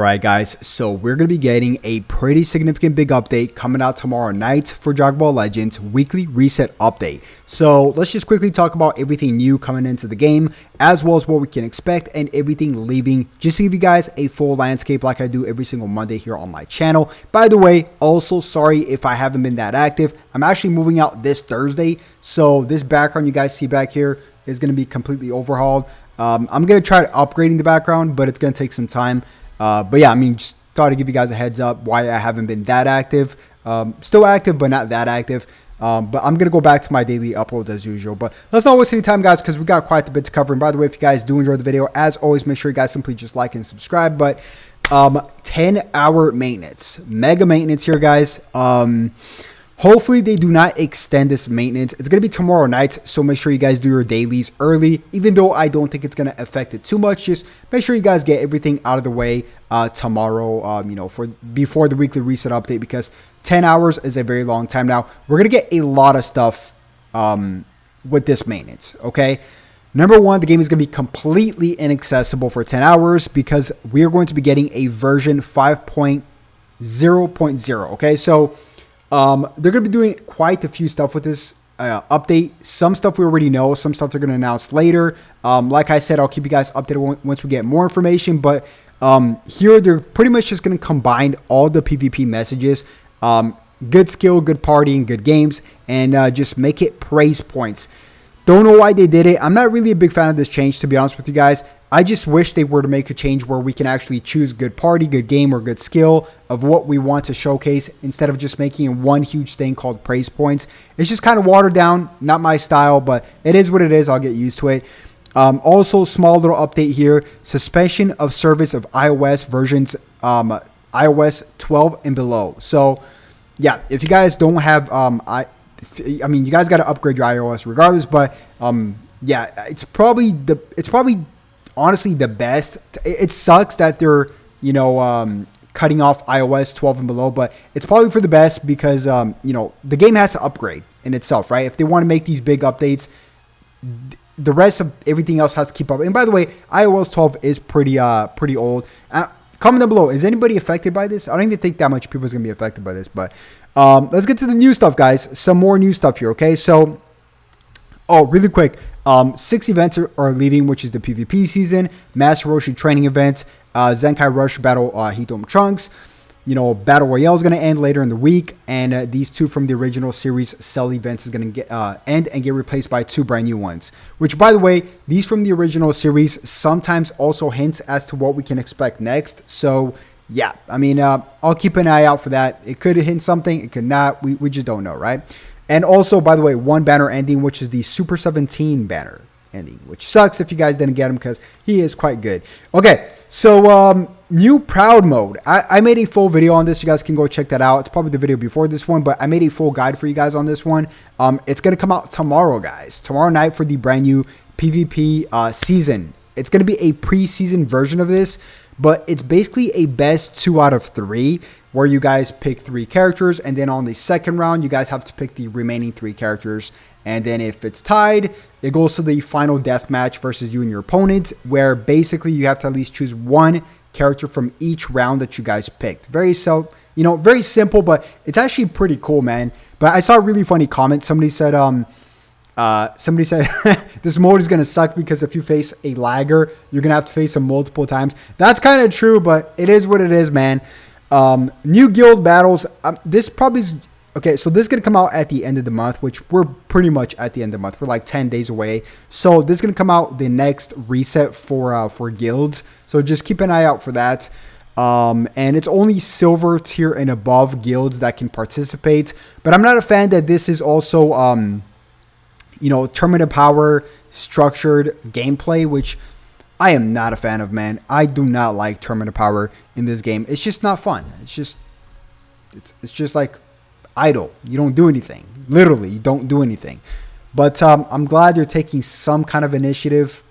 Alright guys, so we're going to be getting a pretty significant big update coming out tomorrow night for Dragon Ball Legends weekly reset update. So let's just quickly talk about everything new coming into the game, as well as what we can expect and everything leaving, just to give you guys a full landscape like I do every single Monday here on my channel. By the way, also sorry if I haven't been that active. I'm actually moving out this Thursday, so this background you guys see back here is going to be completely overhauled. I'm going to try upgrading the background, but it's going to take some time. But yeah, I mean, just thought to give you guys a heads up why I haven't been that active. Still active, but not that active. But I'm going to go back to my daily uploads as usual. But let's not waste any time, guys, because we got quite a bit to cover. And by the way, if you guys do enjoy the video, as always, make sure you guys simply just like and subscribe. But 10-hour maintenance. Mega maintenance here, guys. Hopefully they do not extend this maintenance. It's going to be tomorrow night, so make sure you guys do your dailies early. Even though I don't think it's going to affect it too much, just make sure you guys get everything out of the way tomorrow, you know, before the weekly reset update, because 10 hours is a very long time. Now, we're going to get a lot of stuff with this maintenance, okay? Number one, the game is going to be completely inaccessible for 10 hours because we are going to be getting a version 5.0.0, okay? So they're going to be doing quite a few stuff with this update. Some stuff we already know. Some stuff they're going to announce later. Like I said, I'll keep you guys updated once we get more information. But here, they're pretty much just going to combine all the PvP messages. Good skill, good partying, good games. And just make it praise points. Don't know why they did it. I'm not really a big fan of this change, to be honest with you guys. I just wish they were to make a change where we can actually choose good party, good game, or good skill of what we want to showcase instead of just making one huge thing called praise points. It's just kind of watered down, not my style, but it is what it is. I'll get used to it. Also, small little update here, suspension of service of iOS versions, iOS 12 and below. So, yeah, if you guys don't have, I mean, you guys got to upgrade your iOS regardless, but yeah, it's probably honestly the best. It sucks that they're, you know, cutting off iOS 12 and below, but it's probably for the best because, you know, the game has to upgrade in itself, right? If they want to make these big updates, the rest of everything else has to keep up. And by the way, iOS 12 is pretty old. Comment down below, is anybody affected by this? I don't even think that much people is going to be affected by this, but let's get to the new stuff, guys. Some more new stuff here, okay? So, oh, really quick. 6 events are leaving, which is the PvP season, Master Roshi training event, Zenkai Rush Battle Hitome Trunks. You know, Battle Royale is going to end later in the week, and these 2 from the original series Cell events is going to get end and get replaced by 2 brand new ones. Which, by the way, these from the original series sometimes also hints as to what we can expect next. So, yeah, I mean, I'll keep an eye out for that. It could hint something, it could not. We just don't know, right? And also, by the way, one banner ending, which is the Super 17 banner ending, which sucks if you guys didn't get him because he is quite good. Okay, so new Proud mode. I made a full video on this. You guys can go check that out. It's probably the video before this one, but I made a full guide for you guys on this one. It's going to come out tomorrow, guys. Tomorrow night for the brand new PvP season. It's going to be a preseason version of this, but it's basically a best 2 out of 3 where you guys pick 3 characters, and then on the second round, you guys have to pick the remaining 3 characters. And then if it's tied, it goes to the final death match versus you and your opponent, where basically you have to at least choose 1 character from each round that you guys picked. Very simple, but it's actually pretty cool, man. But I saw a really funny comment. Somebody said, this mode is going to suck because if you face a lagger, you're going to have to face him multiple times. That's kind of true, but it is what it is, man. New guild battles. This probably is okay. So this is gonna come out at the end of the month, which we're pretty much at the end of the month. We're like 10 days away. So this is gonna come out the next reset for guilds. So just keep an eye out for that. And it's only silver tier and above guilds that can participate. But I'm not a fan that this is also you know, tournament power structured gameplay, which I am not a fan of, man. I do not like tournament power in this game. It's just not fun. It's just like idle. You don't do anything. Literally, you don't do anything. But I'm glad you're taking some kind of initiative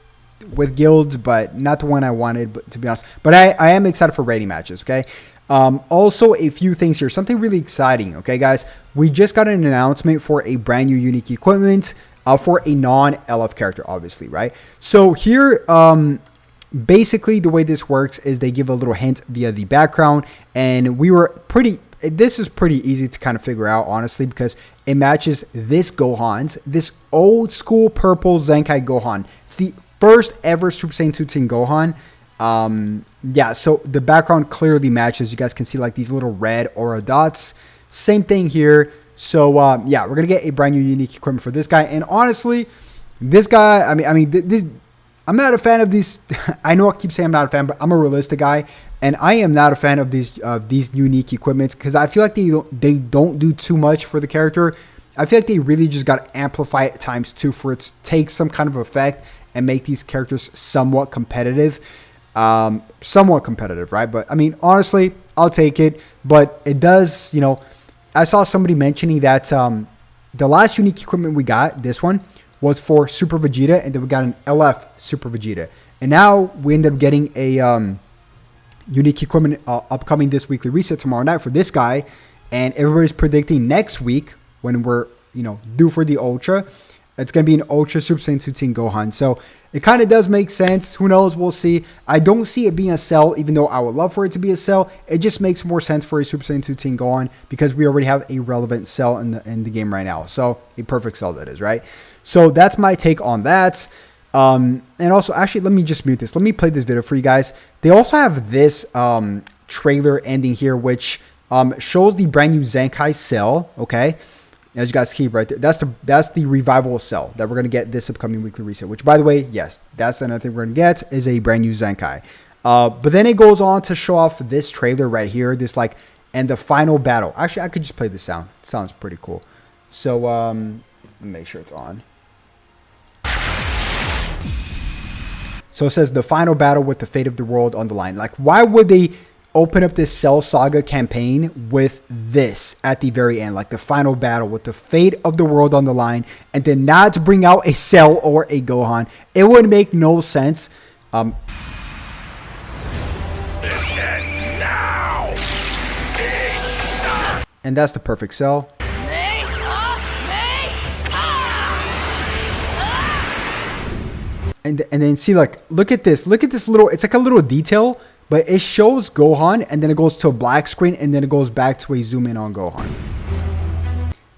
with guilds, but not the one I wanted, but to be honest. But I am excited for rating matches, okay? Also, a few things here. Something really exciting, okay, guys? We just got an announcement for a brand new unique equipment for a non-LF character, obviously, right? So here, basically the way this works is they give a little hint via the background, and this is pretty easy to kind of figure out, honestly, because it matches this this old school purple Zenkai Gohan. It's the first ever Super Saiyan 2 Team Gohan. Yeah, so the background clearly matches. You guys can see like these little red aura dots. Same thing here. So yeah, we're gonna get a brand new unique equipment for this guy. And honestly, this guy, I'm not a fan of these. I know I keep saying I'm not a fan, but I'm a realistic guy, and I am not a fan of these unique equipments because I feel like they don't do too much for the character. I feel like they really just got to amplify it times 2 for it to take some kind of effect and make these characters somewhat competitive. Right? But I mean, honestly, I'll take it. But it does, I saw somebody mentioning that the last unique equipment we got, this one, was for Super Vegeta, and then we got an LF Super Vegeta. And now we ended up getting a unique equipment upcoming this weekly reset tomorrow night for this guy. And everybody's predicting next week when we're, due for the Ultra, it's going to be an Ultra Super Saiyan 2 Team Gohan. So it kind of does make sense. Who knows? We'll see. I don't see it being a cell, even though I would love for it to be a cell. It just makes more sense for a Super Saiyan 2 Team Gohan because we already have a relevant cell in the game right now. So a perfect cell, that is, right? So that's my take on that. And also, actually, let me just mute this. Let me play this video for you guys. They also have this trailer ending here, which shows the brand new Zenkai cell, okay? As you guys see right there, that's the revival cell that we're going to get this upcoming weekly reset, which, by the way, yes, that's another thing we're going to get is a brand new Zenkai. But then it goes on to show off this trailer right here, and the final battle. Actually, I could just play the sound. It sounds pretty cool. So, let me make sure it's on. So it says the final battle with the fate of the world on the line. Like, why would they open up this Cell Saga campaign with this at the very end, like the final battle with the fate of the world on the line, and then not bring out a Cell or a Gohan? It would make no sense. This ends now. And that's the perfect Cell. And then see, like, look at this little, it's like a little detail, but it shows Gohan, and then it goes to a black screen, and then it goes back to a zoom in on Gohan.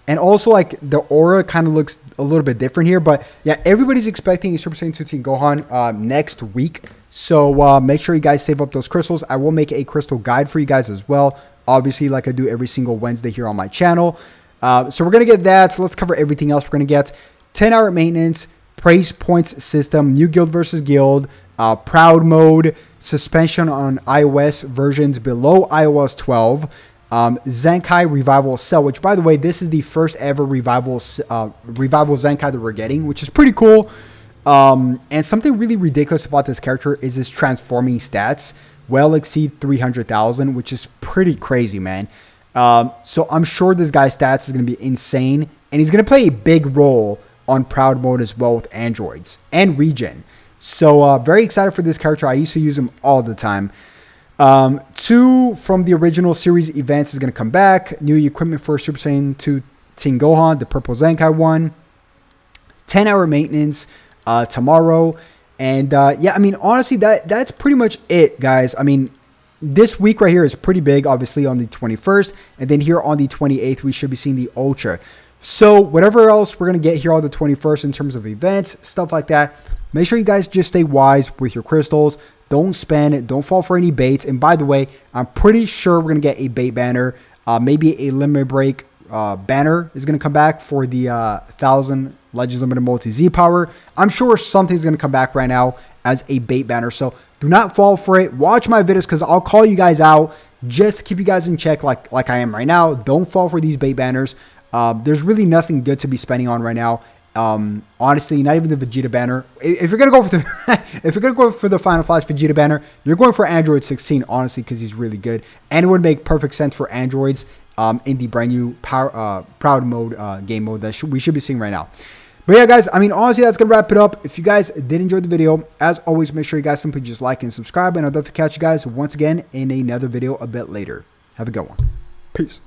And also, like, the aura kind of looks a little bit different here, but yeah, everybody's expecting a Super Saiyan 2 Team Gohan next week. So make sure you guys save up those crystals. I will make a crystal guide for you guys as well, obviously, like I do every single Wednesday here on my channel. So we're gonna get that. So let's cover everything else. We're gonna get 10-hour maintenance, praise points system, new guild versus guild, proud mode, suspension on iOS versions below iOS 12, Zenkai revival cell, which, by the way, this is the first ever revival Zenkai that we're getting, which is pretty cool. And something really ridiculous about this character is his transforming stats well exceed 300,000, which is pretty crazy, man. So I'm sure this guy's stats is going to be insane, and he's going to play a big role on proud mode as well with androids and regen. So very excited for this character. I used to use him all the time. 2 from the original series events is going to come back. New equipment for Super Saiyan 2 Team Gohan, the purple Zenkai one. 10-hour maintenance tomorrow. And yeah, I mean, honestly, that's pretty much it, guys. I mean, this week right here is pretty big, obviously, on the 21st. And then here on the 28th, we should be seeing the Ultra. So whatever else we're going to get here on the 21st in terms of events, stuff like that, make sure you guys just stay wise with your crystals. Don't spend it. Don't fall for any baits. And by the way, I'm pretty sure we're going to get a bait banner. Maybe a limit break banner is going to come back for the 1,000 Legends Limited Multi Z Power. I'm sure something's going to come back right now as a bait banner. So do not fall for it. Watch my videos because I'll call you guys out just to keep you guys in check like I am right now. Don't fall for these bait banners. There's really nothing good to be spending on right now. Honestly, not even the Vegeta banner. If you're gonna go for the Final Flash Vegeta banner, you're going for Android 16, honestly, because he's really good, and it would make perfect sense for androids in the brand new proud mode game mode that we should be seeing right now. But yeah, guys, I mean, honestly, that's gonna wrap it up. If you guys did enjoy the video, as always, make sure you guys simply just like and subscribe, and I'd love to catch you guys once again in another video a bit later. Have a good one. Peace.